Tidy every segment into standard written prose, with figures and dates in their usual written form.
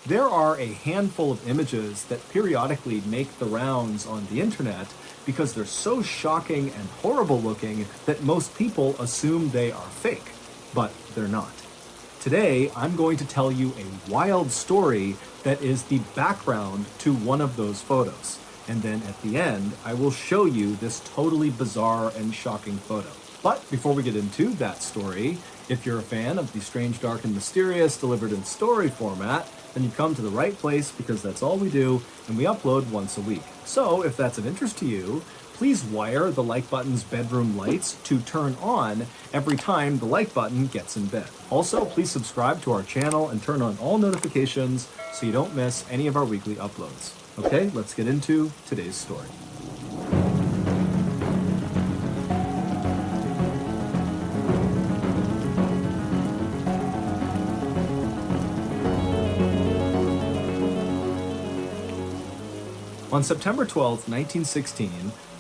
There are a handful of images that periodically make the rounds on the internet because they're so shocking and horrible looking that most people assume they are fake, but they're not. Today, I'm going to tell you a wild story that is the background to one of those photos. And then at the end, I will show you this totally bizarre and shocking photo. But before we get into that story, if you're a fan of the strange, dark, and mysterious delivered in story format, then you've come to the right place because that's all we do, and we upload once a week. So if that's of interest to you, please wire the like button's bedroom lights to turn on every time the like button gets in bed. Also, please subscribe to our channel and turn on all notifications so you don't miss any of our weekly uploads. Okay, let's get into today's story. On September 12, 1916,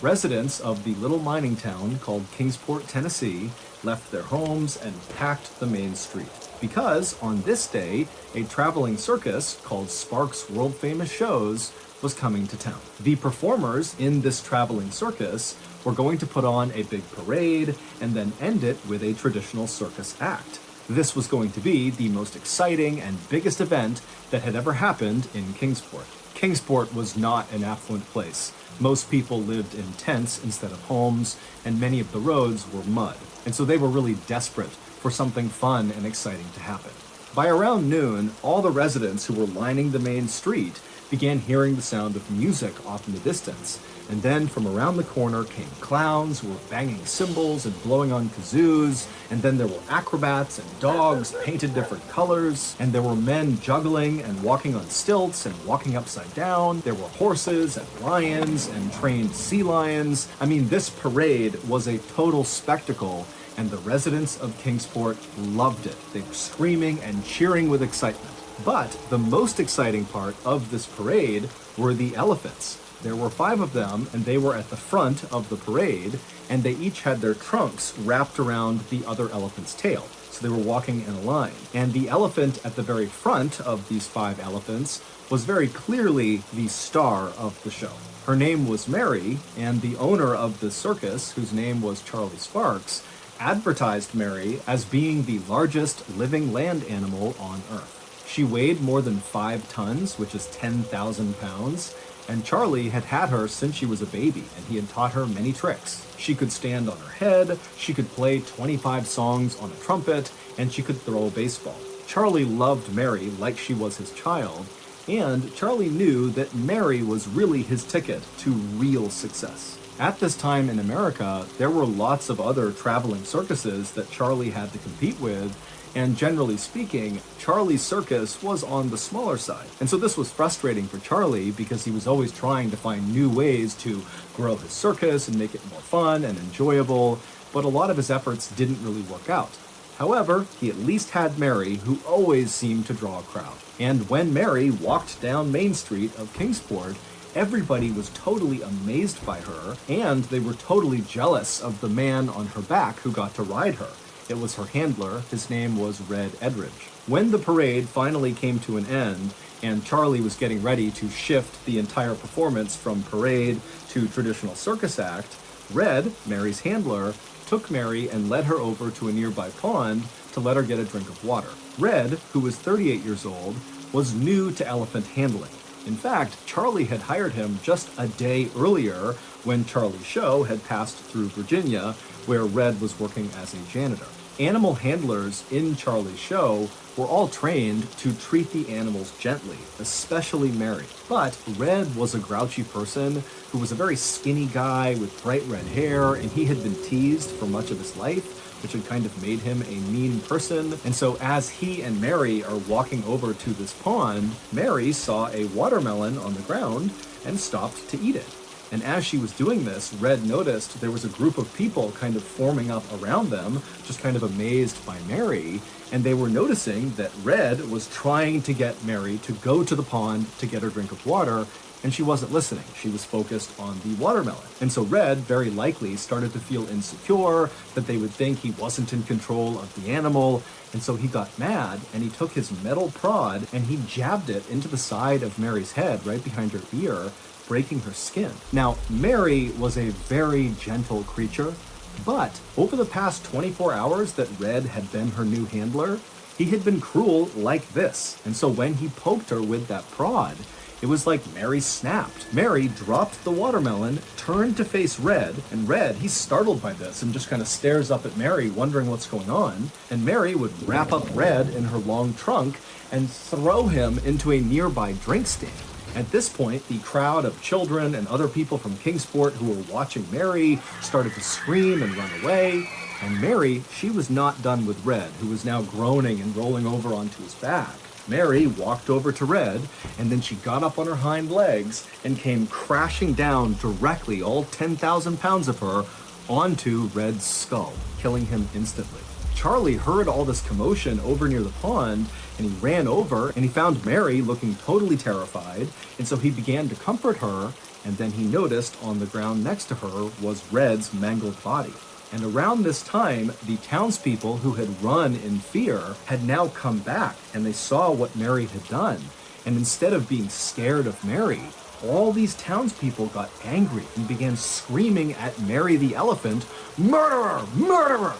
residents of the little mining town called Kingsport, Tennessee, left their homes and packed the main street. Because on this day, a traveling circus called Sparks' World Famous Shows was coming to town. The performers in this traveling circus were going to put on a big parade and then end it with a traditional circus act. This was going to be the most exciting and biggest event that had ever happened in Kingsport. Kingsport was not an affluent place. Most people lived in tents instead of homes, and many of the roads were mud. And so they were really desperate for something fun and exciting to happen. By around noon, all the residents who were lining the main street began hearing the sound of music off in the distance. And then from around the corner came clowns who were banging cymbals and blowing on kazoos. And then there were acrobats and dogs painted different colors. And there were men juggling and walking on stilts and walking upside down. There were horses and lions and trained sea lions. I mean, this parade was a total spectacle, and the residents of Kingsport loved it. They were screaming and cheering with excitement. But the most exciting part of this parade were the elephants. There were 5 of them, and they were at the front of the parade, and they each had their trunks wrapped around the other elephant's tail. So they were walking in a line. And the elephant at the very front of these 5 elephants was very clearly the star of the show. Her name was Mary, and the owner of the circus, whose name was Charlie Sparks, advertised Mary as being the largest living land animal on Earth. She weighed more than 5 tons, which is 10,000 pounds, and Charlie had had her since she was a baby, and he had taught her many tricks. She could stand on her head, she could play 25 songs on a trumpet, and she could throw a baseball. Charlie loved Mary like she was his child, and Charlie knew that Mary was really his ticket to real success. At this time in America, there were lots of other traveling circuses that Charlie had to compete with, and generally speaking, Charlie's circus was on the smaller side. And so this was frustrating for Charlie because he was always trying to find new ways to grow his circus and make it more fun and enjoyable, but a lot of his efforts didn't really work out. However, he at least had Mary, who always seemed to draw a crowd. And when Mary walked down Main Street of Kingsport, everybody was totally amazed by her, and they were totally jealous of the man on her back who got to ride her. It was her handler. His name was Red Edridge. When the parade finally came to an end, and Charlie was getting ready to shift the entire performance from parade to traditional circus act, Red, Mary's handler, took Mary and led her over to a nearby pond to let her get a drink of water. Red, who was 38 years old, was new to elephant handling. In fact, Charlie had hired him just a day earlier when Charlie's show had passed through Virginia, where Red was working as a janitor. Animal handlers in Charlie's show were all trained to treat the animals gently, especially Mary. But Red was a grouchy person who was a very skinny guy with bright red hair, and he had been teased for much of his life, which had kind of made him a mean person. And so as he and Mary are walking over to this pond, Mary saw a watermelon on the ground and stopped to eat it. And as she was doing this, Red noticed there was a group of people kind of forming up around them, just kind of amazed by Mary. And they were noticing that Red was trying to get Mary to go to the pond to get her drink of water, and she wasn't listening. She was focused on the watermelon. And so Red very likely started to feel insecure, that they would think he wasn't in control of the animal. And so he got mad and he took his metal prod and he jabbed it into the side of Mary's head, right behind her ear, breaking her skin. Now, Mary was a very gentle creature, but over the past 24 hours that Red had been her new handler, he had been cruel like this. And so when he poked her with that prod, it was like Mary snapped. Mary dropped the watermelon, turned to face Red, and Red, he's startled by this and just kind of stares up at Mary, wondering what's going on. And Mary would wrap up Red in her long trunk and throw him into a nearby drink stand. At this point, the crowd of children and other people from Kingsport who were watching Mary started to scream and run away. And Mary, she was not done with Red, who was now groaning and rolling over onto his back. Mary walked over to Red, and then she got up on her hind legs and came crashing down directly, all 10,000 pounds of her, onto Red's skull, killing him instantly. Charlie heard all this commotion over near the pond, and he ran over and he found Mary looking totally terrified, and so he began to comfort her, and then he noticed on the ground next to her was Red's mangled body. And around this time, the townspeople who had run in fear had now come back, and they saw what Mary had done. And instead of being scared of Mary, all these townspeople got angry and began screaming at Mary the elephant, "Murderer! Murderer!"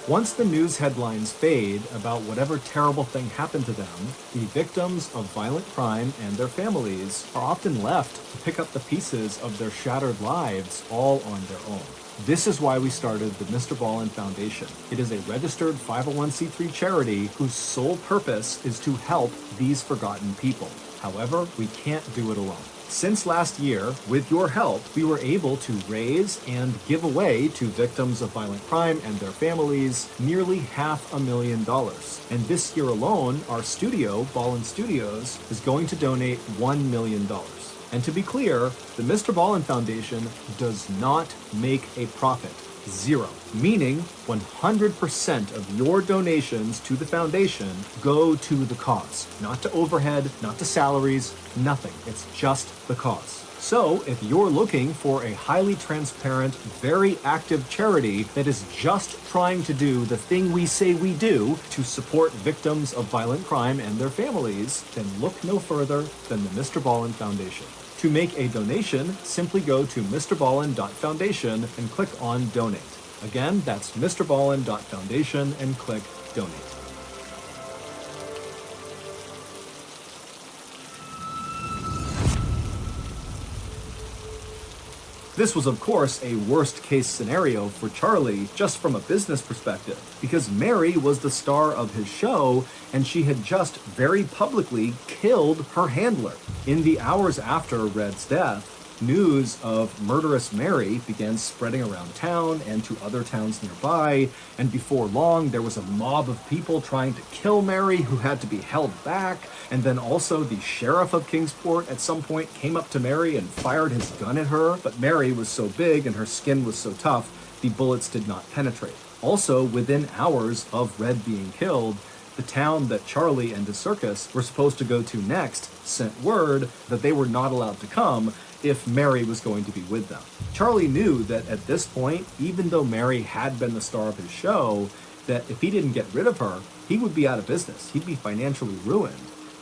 Once the news headlines fade about whatever terrible thing happened to them, the victims of violent crime and their families are often left to pick up the pieces of their shattered lives all on their own. This is why we started the Mr. Ballin Foundation. It is a registered 501c3 charity whose sole purpose is to help these forgotten people. However, we can't do it alone. Since last year, with your help, we were able to raise and give away to victims of violent crime and their families nearly $500,000. And this year alone, our studio, Ballin Studios, is going to donate $1 million. And to be clear, the Mr. Ballin Foundation does not make a profit. Zero. Meaning 100% of your donations to the foundation go to the cause. Not to overhead, not to salaries, nothing. It's just the cause. So if you're looking for a highly transparent, very active charity that is just trying to do the thing we say we do to support victims of violent crime and their families, then look no further than the Mr. Ballin Foundation. To make a donation, simply go to mrballin.foundation and click on Donate. Again, that's mrballin.foundation and click Donate. This was, of course, a worst-case scenario for Charlie, just from a business perspective, because Mary was the star of his show, and she had just very publicly killed her handler. In the hours after Red's death, news of murderous Mary began spreading around town and to other towns nearby, and before long there was a mob of people trying to kill Mary who had to be held back, and then also the sheriff of Kingsport at some point came up to Mary and fired his gun at her, but Mary was so big and her skin was so tough, the bullets did not penetrate. Also, within hours of Red being killed, the town that Charlie and his circus were supposed to go to next sent word that they were not allowed to come if Mary was going to be with them. Charlie knew that at this point, even though Mary had been the star of his show, that if he didn't get rid of her, he would be out of business. He'd be financially ruined.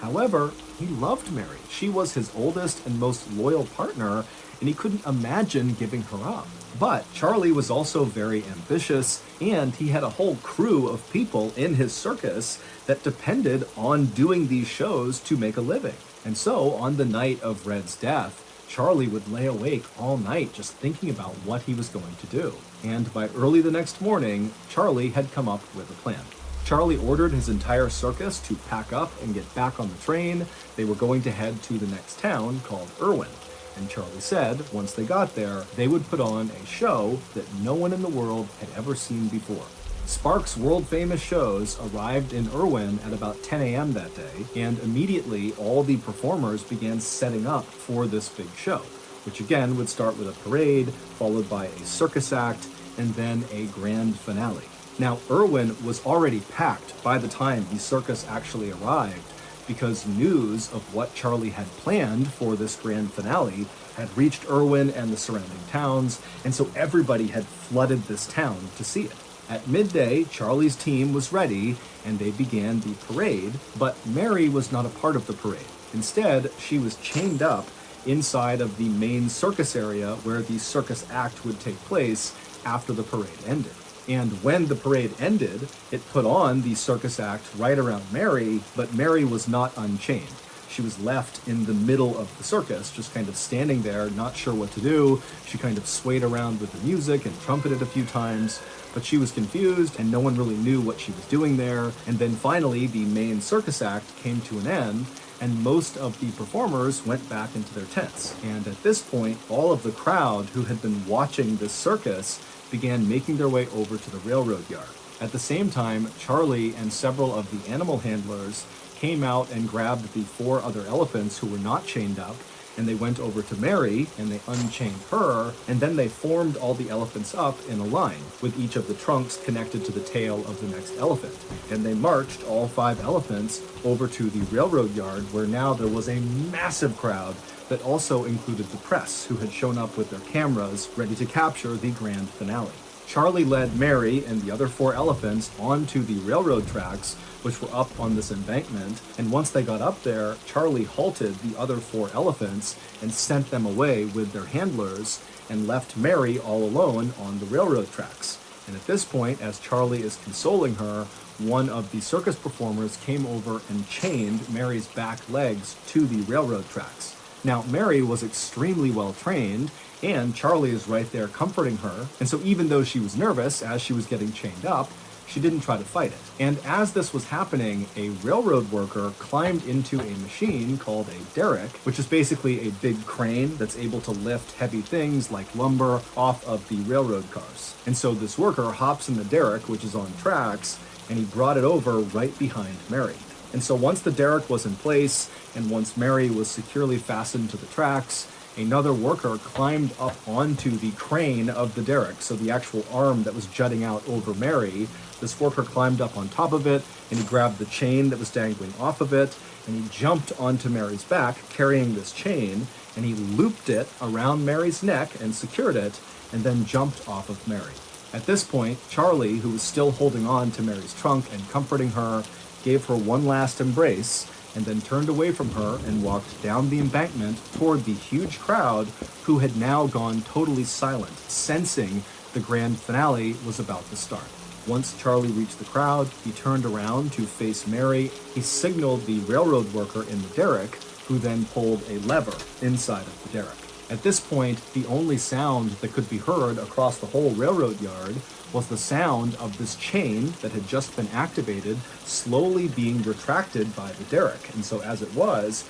However, he loved Mary. She was his oldest and most loyal partner, and he couldn't imagine giving her up. But Charlie was also very ambitious, and he had a whole crew of people in his circus that depended on doing these shows to make a living. And so, on the night of Red's death, Charlie would lay awake all night just thinking about what he was going to do. And by early the next morning, Charlie had come up with a plan. Charlie ordered his entire circus to pack up and get back on the train. They were going to head to the next town called Irwin. And Charlie said, once they got there, they would put on a show that no one in the world had ever seen before. Sparks' world-famous shows arrived in Irwin at about 10 a.m. that day, and immediately all the performers began setting up for this big show, which again would start with a parade, followed by a circus act, and then a grand finale. Now, Irwin was already packed by the time the circus actually arrived, because news of what Charlie had planned for this grand finale had reached Irwin and the surrounding towns, and so everybody had flooded this town to see it. At midday, Charlie's team was ready, and they began the parade, but Mary was not a part of the parade. Instead, she was chained up inside of the main circus area where the circus act would take place after the parade ended. And when the parade ended, it put on the circus act right around Mary, but Mary was not unchained. She was left in the middle of the circus, just kind of standing there, not sure what to do. She kind of swayed around with the music and trumpeted a few times, but she was confused and no one really knew what she was doing there. And then finally, the main circus act came to an end, and most of the performers went back into their tents. And at this point, all of the crowd who had been watching this circus began making their way over to the railroad yard. At the same time, Charlie and several of the animal handlers came out and grabbed the 4 other elephants who were not chained up, and they went over to Mary and they unchained her, and then they formed all the elephants up in a line, with each of the trunks connected to the tail of the next elephant. And they marched all 5 elephants over to the railroad yard, where now there was a massive crowd that also included the press, who had shown up with their cameras ready to capture the grand finale. Charlie led Mary and the other 4 elephants onto the railroad tracks, which were up on this embankment, and once they got up there, Charlie halted the other 4 elephants and sent them away with their handlers, and left Mary all alone on the railroad tracks. And at this point, as Charlie is consoling her, one of the circus performers came over and chained Mary's back legs to the railroad tracks. Now, Mary was extremely well trained, and Charlie is right there comforting her, and so even though she was nervous as she was getting chained up, she didn't try to fight it. And as this was happening, a railroad worker climbed into a machine called a derrick, which is basically a big crane that's able to lift heavy things like lumber off of the railroad cars. And so this worker hops in the derrick, which is on tracks, and he brought it over right behind Mary. And so once the derrick was in place, and once Mary was securely fastened to the tracks, another worker climbed up onto the crane of the derrick, so the actual arm that was jutting out over Mary. This worker climbed up on top of it, and he grabbed the chain that was dangling off of it, and he jumped onto Mary's back, carrying this chain, and he looped it around Mary's neck and secured it, and then jumped off of Mary. At this point, Charlie, who was still holding on to Mary's trunk and comforting her, gave her one last embrace, and then turned away from her and walked down the embankment toward the huge crowd, who had now gone totally silent, sensing the grand finale was about to start. Once Charlie reached the crowd, he turned around to face Mary. He signaled the railroad worker in the derrick, who then pulled a lever inside of the derrick. At this point, the only sound that could be heard across the whole railroad yard was the sound of this chain that had just been activated slowly being retracted by the derrick. And so as it was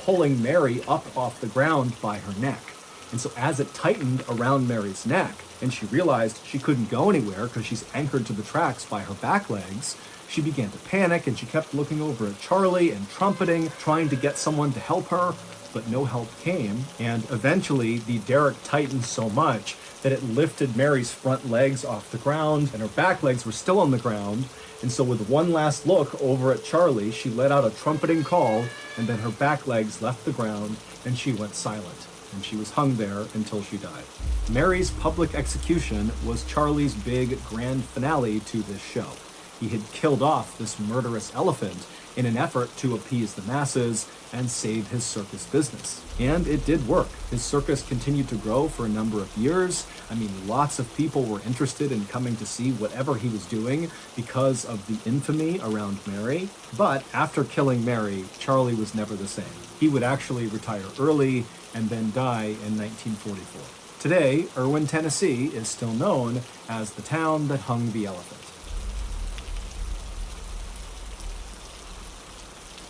pulling Mary up off the ground by her neck. And so as it tightened around Mary's neck, and she realized she couldn't go anywhere because she's anchored to the tracks by her back legs, she began to panic, and she kept looking over at Charlie and trumpeting, trying to get someone to help her, but no help came. And eventually the derrick tightened so much that it lifted Mary's front legs off the ground, and her back legs were still on the ground. And so with one last look over at Charlie, she let out a trumpeting call, and then her back legs left the ground, and she went silent. And she was hung there until she died. Mary's public execution was Charlie's big grand finale to this show. He had killed off this murderous elephant in an effort to appease the masses and save his circus business. And it did work. His circus continued to grow for a number of years. I mean, lots of people were interested in coming to see whatever he was doing because of the infamy around Mary. But after killing Mary, Charlie was never the same. He would actually retire early and then die in 1944. Today, Irwin, Tennessee is still known as the town that hung the elephant.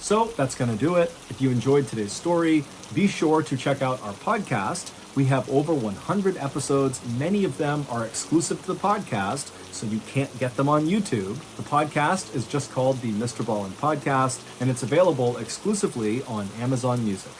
So that's going to do it. If you enjoyed today's story, be sure to check out our podcast, We have over 100 episodes. Many of them are exclusive to the podcast, so you can't get them on YouTube. The podcast is just called the Mr. Ballin Podcast, and it's available exclusively on Amazon Music.